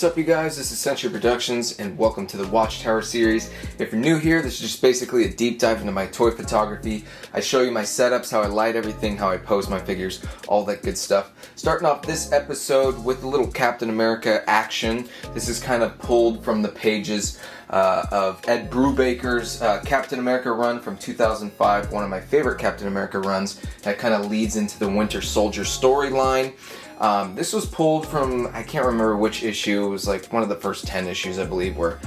What's up, you guys? This is Century Productions and welcome to the Watchtower series. If you're new here, this is just basically a deep dive into my toy photography. I show you my setups, how I light everything, how I pose my figures, all that good stuff. Starting off this episode with a little Captain America action. This is kind of pulled from the pages of Ed Brubaker's Captain America run from 2005, one of my favorite Captain America runs that kind of leads into the Winter Soldier storyline. This was pulled from, I can't remember which issue, it was like one of the first 10 issues, I believe, where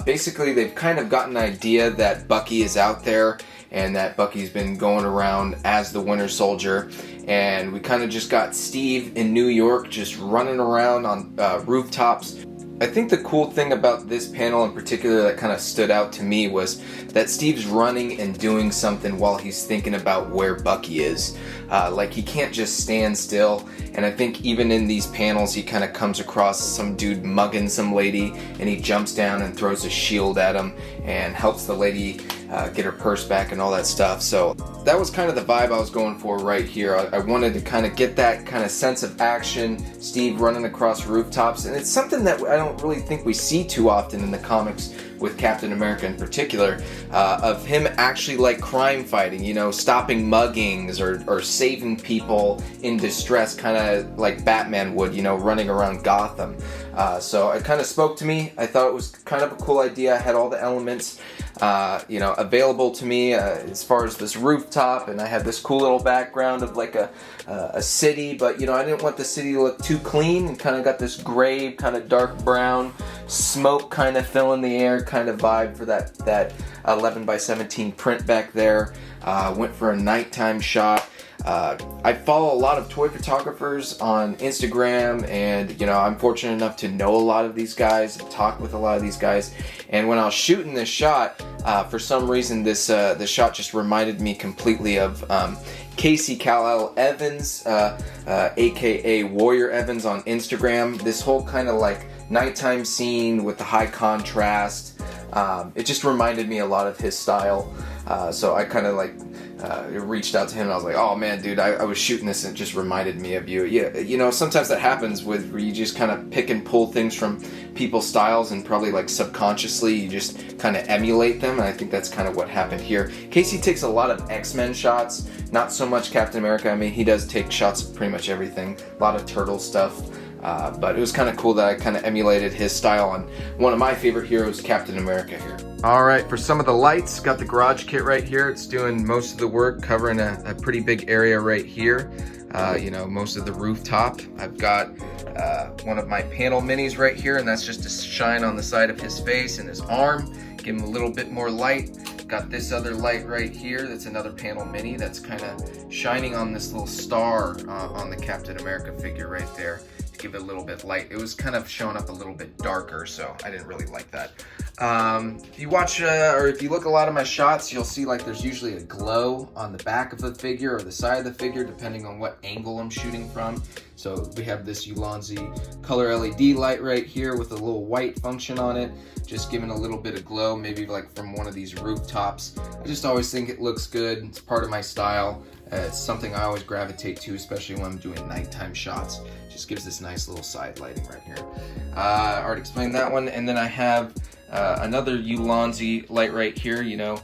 basically they've kind of gotten an idea that Bucky is out there and that Bucky's been going around as the Winter Soldier, and we kind of just got Steve in New York just running around on rooftops. I think the cool thing about this panel in particular that kind of stood out to me was that Steve's running and doing something while he's thinking about where Bucky is. Like, he can't just stand still, and I think even in these panels he kind of comes across some dude mugging some lady, and he jumps down and throws a shield at him and helps the lady get her purse back and all that stuff. So that was kind of the vibe I was going for right here. I wanted to kind of get that kind of sense of action, Steve running across rooftops, and it's something that I don't really think we see too often in the comics with Captain America in particular, of him actually like crime fighting, you know, stopping muggings or saving people in distress, kind of like Batman would, you know, running around Gotham. So it kind of spoke to me. I thought it was kind of a cool idea. I had all the elements you know, available to me as far as this rooftop, and I had this cool little background of like a city, but you know, I didn't want the city to look too clean, and kind of got this gray, kind of dark brown, smoke kind of filling the air kind of vibe for that 11 by 17 print back there. Went for a nighttime shot. I follow a lot of toy photographers on Instagram, and you know, I'm fortunate enough to know a lot of these guys and talk with a lot of these guys. And when I was shooting this shot, for some reason this shot just reminded me completely of Casey Kal-El Evans, aka Warrior Evans on Instagram. This whole kind of like nighttime scene with the high contrast, it just reminded me a lot of his style. So I kind of like reached out to him and I was like, oh man, dude, I was shooting this and it just reminded me of you. Yeah, you know, sometimes that happens with where you just kind of pick and pull things from people's styles, and probably like subconsciously you just kind of emulate them, and I think that's kind of what happened here. Casey takes a lot of X-Men shots, not so much Captain America. I mean, he does take shots of pretty much everything, a lot of turtle stuff. But it was kind of cool that I kind of emulated his style on one of my favorite heroes, Captain America here. Alright, for some of the lights, got the garage kit right here. It's doing most of the work, covering a pretty big area right here. You know, most of the rooftop. I've got one of my panel minis right here, and that's just to shine on the side of his face and his arm, give him a little bit more light. Got this other light right here, that's another panel mini that's kind of shining on this little star on the Captain America figure right there, to give it a little bit light. It was kind of showing up a little bit darker, so I didn't really like that. If you watch or if you look a lot of my shots, you'll see like there's usually a glow on the back of the figure or the side of the figure, depending on what angle I'm shooting from. So we have this Ulanzi color LED light right here with a little white function on it, just giving a little bit of glow, maybe like from one of these rooftops. I just always think it looks good. It's part of my style. It's something I always gravitate to, especially when I'm doing nighttime shots. Just gives this nice little side lighting right here. I already explained that one. And then I have another Ulanzi light right here. You know,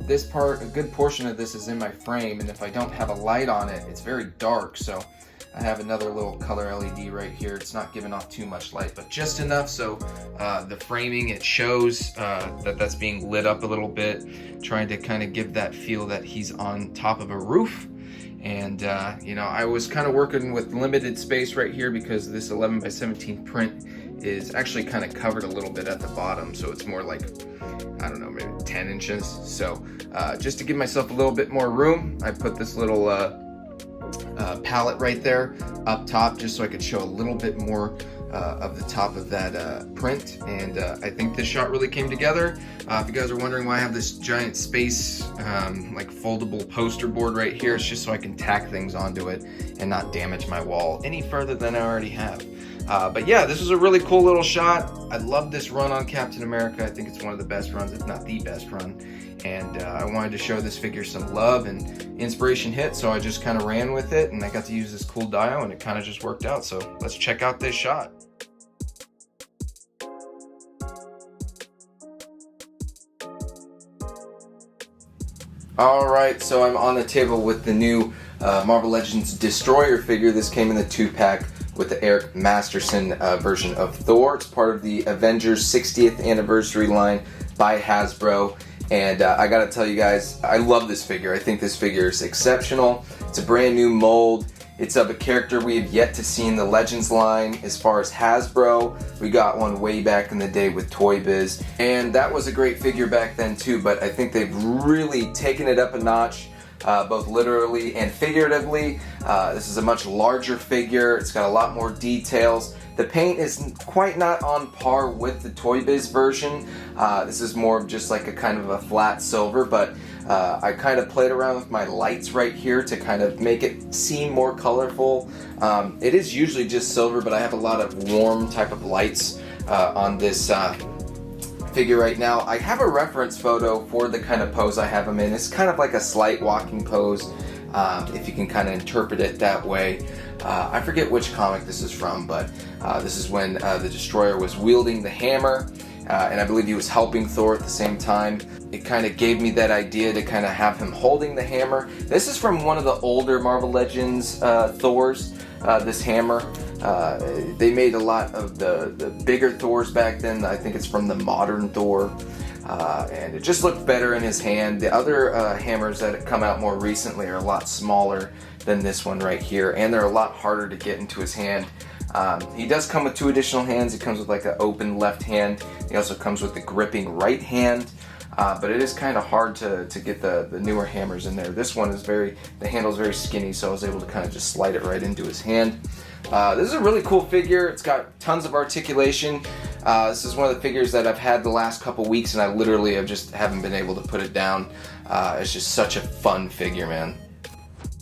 this part, a good portion of this is in my frame, and if I don't have a light on it, it's very dark. So I have another little color LED right here. It's not giving off too much light, but just enough so the framing, it shows that that's being lit up a little bit, trying to kind of give that feel that he's on top of a roof. And you know, I was kind of working with limited space right here because this 11 by 17 print is actually kind of covered a little bit at the bottom, so it's more like, I don't know, maybe 10 inches. So just to give myself a little bit more room, I put this little palette right there up top, just so I could show a little bit more of the top of that print. And I think this shot really came together. If you guys are wondering why I have this giant space like foldable poster board right here, it's just so I can tack things onto it and not damage my wall any further than I already have. But yeah, this was a really cool little shot. I love this run on Captain America. I think it's one of the best runs, if not the best run. And I wanted to show this figure some love, and inspiration hit, so I just kind of ran with it, and I got to use this cool dial, and it kind of just worked out. So let's check out this shot. Alright, so I'm on the table with the new Marvel Legends Destroyer figure. This came in the 2-pack with the Eric Masterson version of Thor. It's part of the Avengers 60th anniversary line by Hasbro. And I gotta tell you guys, I love this figure. I think this figure is exceptional. It's a brand new mold. It's of a character we have yet to see in the Legends line. As far as Hasbro, we got one way back in the day with Toy Biz, and that was a great figure back then too, but I think they've really taken it up a notch, both literally and figuratively. This is a much larger figure. It's got a lot more details. The paint is quite not on par with the Toy Biz version. This is more of just like a kind of a flat silver, but I kind of played around with my lights right here to kind of make it seem more colorful. It is usually just silver, but I have a lot of warm type of lights on this figure right now. I have a reference photo for the kind of pose I have him in. It's kind of like a slight walking pose, if you can kind of interpret it that way. I forget which comic this is from, but this is when the Destroyer was wielding the hammer, and I believe he was helping Thor at the same time. It kind of gave me that idea to kind of have him holding the hammer. This is from one of the older Marvel Legends Thors, this hammer. They made a lot of the bigger Thors back then. I think it's from the modern Thor. And it just looked better in his hand. The other hammers that have come out more recently are a lot smaller than this one right here, and they're a lot harder to get into his hand. He does come with 2 additional hands. He comes with like an open left hand. He also comes with the gripping right hand, but it is kind of hard to get the newer hammers in there. This one is the handle's very skinny, so I was able to kind of just slide it right into his hand. This is a really cool figure. It's got tons of articulation. This is one of the figures that I've had the last couple weeks, and I literally haven't been able to put it down. It's just such a fun figure, man.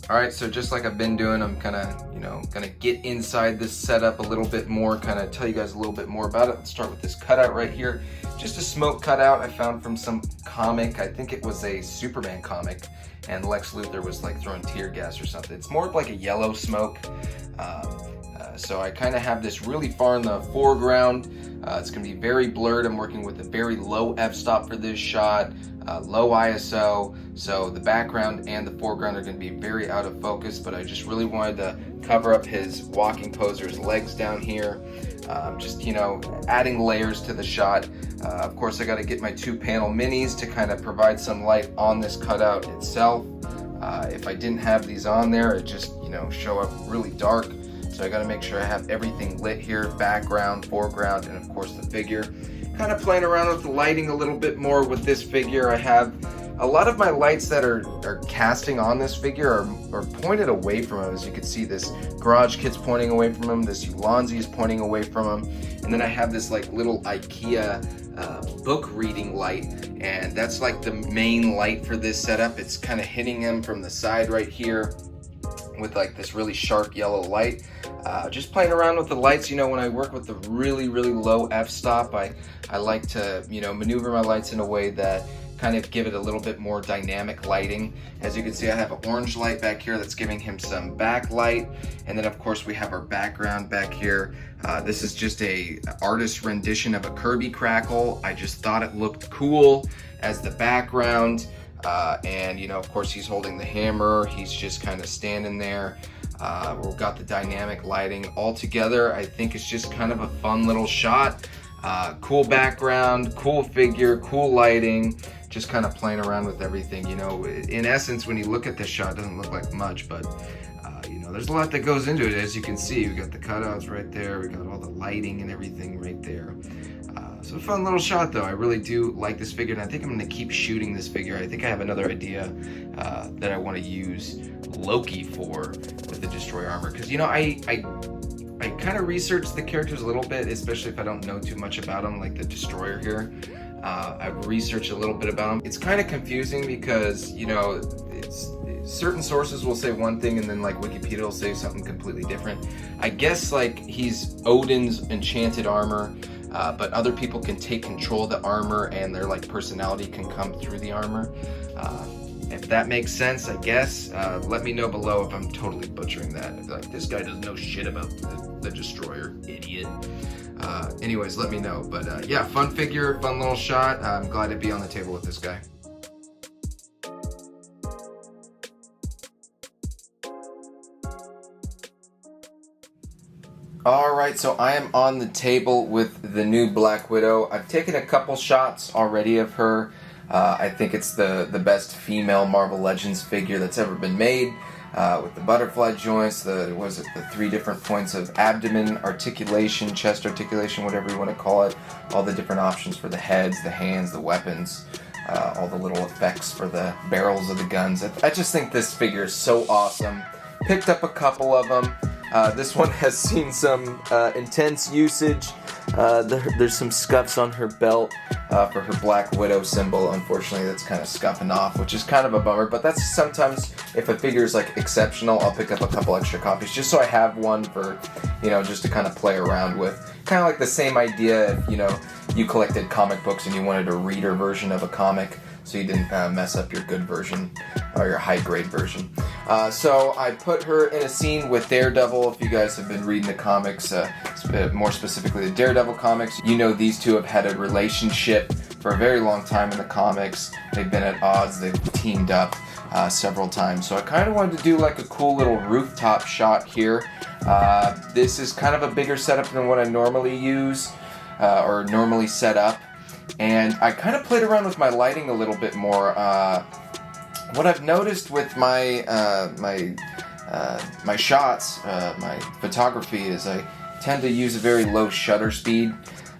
Alright, so just like I've been doing, I'm kind of, gonna get inside this setup a little bit more, kind of tell you guys a little bit more about it. Let's start with this cutout right here. Just a smoke cutout I found from some comic. I think it was a Superman comic, and Lex Luthor was like throwing tear gas or something. It's more of like a yellow smoke. So I kind of have this really far in the foreground. It's going to be very blurred. I'm working with a very low f-stop for this shot, low ISO, so the background and the foreground are going to be very out of focus, but I just really wanted to cover up his walking pose or his legs down here. Just, adding layers to the shot. Of course, I got to get my 2 panel minis to kind of provide some light on this cutout itself. If I didn't have these on there, it just, show up really dark. So I got to make sure I have everything lit here, background, foreground, and of course the figure. Kind of playing around with the lighting a little bit more with this figure. I have a lot of my lights that are casting on this figure are pointed away from him. As you can see, this Garage Kit's pointing away from him, this Ulanzi is pointing away from him, and then I have this like little IKEA book reading light, and that's like the main light for this setup. It's kind of hitting him from the side right here with like this really sharp yellow light. Just playing around with the lights. When I work with the really low f-stop, I like to maneuver my lights in a way that kind of give it a little bit more dynamic lighting. As you can see, I have an orange light back here that's giving him some backlight, and then of course we have our background back here. This is just a artist rendition of a Kirby crackle. I just thought it looked cool as the background. And of course he's holding the hammer. He's just kind of standing there. We've got the dynamic lighting all together. I think it's just kind of a fun little shot. Cool background, cool figure, cool lighting, just kind of playing around with everything. In essence, when you look at this shot, it doesn't look like much, but there's a lot that goes into it. As you can see, we got the cutouts right there. We got all the lighting and everything right there. So a fun little shot though. I really do like this figure, and I think I'm going to keep shooting this figure. I think I have another idea that I want to use Loki for with the Destroyer armor, because I kind of researched the characters a little bit, especially if I don't know too much about them, like the Destroyer here. I've researched a little bit about him. It's kind of confusing because certain sources will say one thing and then like Wikipedia will say something completely different. I guess like he's Odin's enchanted armor, but other people can take control of the armor and their like personality can come through the armor. If that makes sense, I guess. Let me know below if I'm totally butchering that. Like, this guy doesn't know shit about the Destroyer, idiot. Anyways, let me know. But yeah, fun figure, fun little shot. I'm glad to be on the table with this guy. Alright, so I am on the table with the new Black Widow. I've taken a couple shots already of her. I think it's the best female Marvel Legends figure that's ever been made. With the butterfly joints, the 3 different points of abdomen articulation, chest articulation, whatever you want to call it. All the different options for the heads, the hands, the weapons. All the little effects for the barrels of the guns. I just think this figure is so awesome. Picked up a couple of them. This one has seen some intense usage. There's some scuffs on her belt for her Black Widow symbol. Unfortunately, that's kind of scuffing off, which is kind of a bummer. But that's sometimes, if a figure is like exceptional, I'll pick up a couple extra copies just so I have one for, just to kind of play around with. Kind of like the same idea if, you collected comic books and you wanted a reader version of a comic, so you didn't mess up your good version or your high grade version. So I put her in a scene with Daredevil. If you guys have been reading the comics, more specifically the Daredevil comics, these two have had a relationship for a very long time in the comics. They've been at odds, they've teamed up several times. So I kind of wanted to do like a cool little rooftop shot here. This is kind of a bigger setup than what I normally use or normally set up. And I kind of played around with my lighting a little bit more. What I've noticed with my my shots, my photography, is I tend to use a very low shutter speed.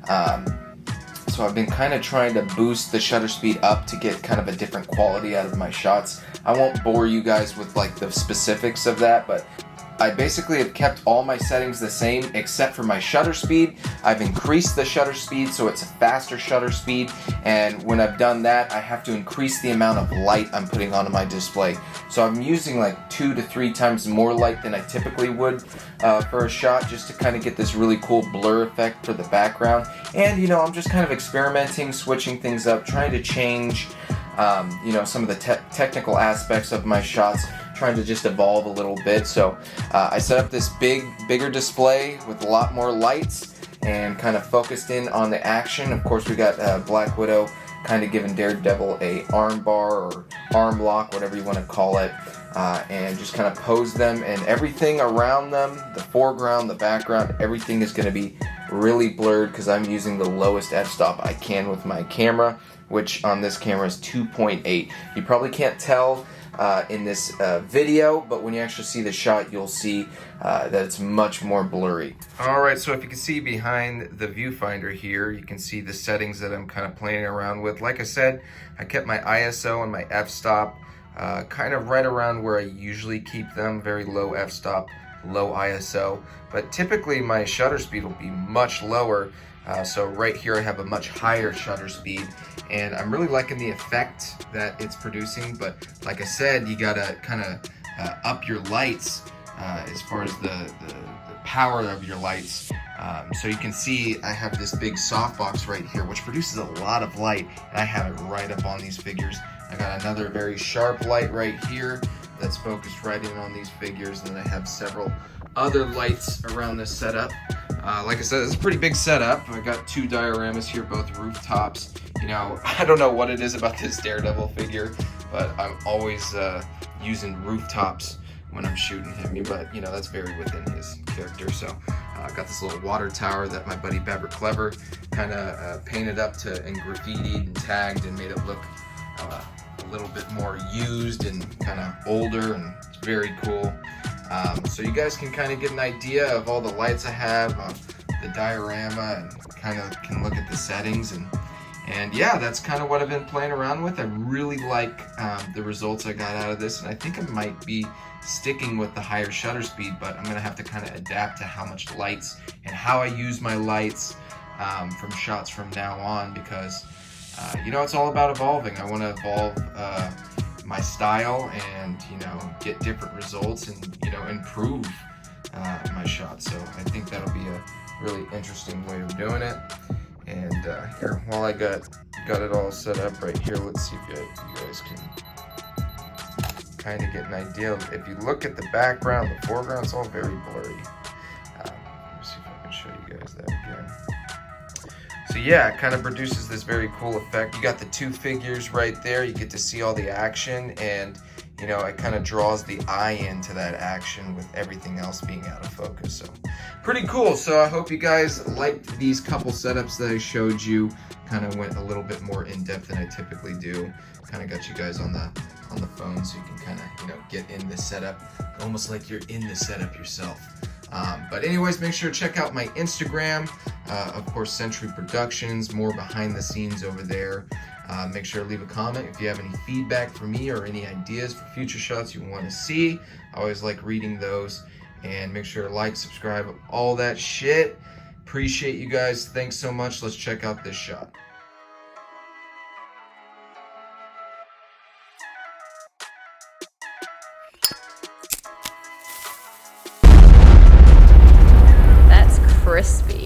So I've been kind of trying to boost the shutter speed up to get kind of a different quality out of my shots. I won't bore you guys with like the specifics of that, but I basically have kept all my settings the same except for my shutter speed. I've increased the shutter speed so it's a faster shutter speed, and when I've done that, I have to increase the amount of light I'm putting onto my display. So I'm using like 2 to 3 times more light than I typically would for a shot, just to kind of get this really cool blur effect for the background. And I'm just kind of experimenting, switching things up, trying to change some of the technical aspects of my shots, trying to just evolve a little bit. So I set up this bigger display with a lot more lights and kind of focused in on the action. Of course, we got Black Widow kind of giving Daredevil a arm bar or arm lock, whatever you want to call it, and just kind of pose them, and everything around them, the foreground, the background, everything is going to be really blurred because I'm using the lowest f-stop I can with my camera, which on this camera is 2.8. You probably can't tell in this video, but when you actually see the shot, you'll see that it's much more blurry. Alright, so if you can see behind the viewfinder here, you can see the settings that I'm kind of playing around with. Like I said, I kept my ISO and my f-stop kind of right around where I usually keep them, very low f-stop, low ISO, but typically my shutter speed will be much lower. So right here I have a much higher shutter speed, and I'm really liking the effect that it's producing. But like I said, you gotta kind of up your lights as far as the power of your lights. So you can see I have this big softbox right here, which produces a lot of light, and I have it right up on these figures. I got another very sharp light right here that's focused right in on these figures, and then I have several other lights around this setup. Like I said, it's a pretty big setup. I got 2 dioramas here, both rooftops. I don't know what it is about this Daredevil figure, but I'm always using rooftops when I'm shooting him. But that's very within his character. So I got this little water tower that my buddy Bever Clever kind of painted up and graffitied and tagged and made it look a little bit more used and kind of older, and it's very cool. So you guys can kind of get an idea of all the lights I have, the diorama, and kind of can look at the settings, and yeah, that's kind of what I've been playing around with. I really like the results I got out of this, and I think I might be sticking with the higher shutter speed, but I'm gonna have to kind of adapt to how much lights and how I use my lights from shots from now on, because it's all about evolving. I want to evolve my style and get different results and improve my shots. So I think that'll be a really interesting way of doing it. And here, while I got it all set up right here, let's see if you guys can kind of get an idea. If you look at the background, the foreground, it's all very blurry. Let me see if I can show you guys that again. So yeah, it kind of produces this very cool effect. You got the 2 figures right there. You get to see all the action, and you know, it kind of draws the eye into that action with everything else being out of focus. So pretty cool. So I hope you guys liked these couple setups that I showed you. Kind of went a little bit more in depth than I typically do. Kind of got you guys on the phone so you can kind of, you know, get in the setup almost like you're in the setup yourself. But anyways, make sure to check out my Instagram, of course, Century Productions, more behind the scenes over there. Make sure to leave a comment if you have any feedback for me or any ideas for future shots you want to see. I always like reading those. And make sure to like, subscribe, all that shit. Appreciate you guys. Thanks so much. Let's check out this shot. That's crispy.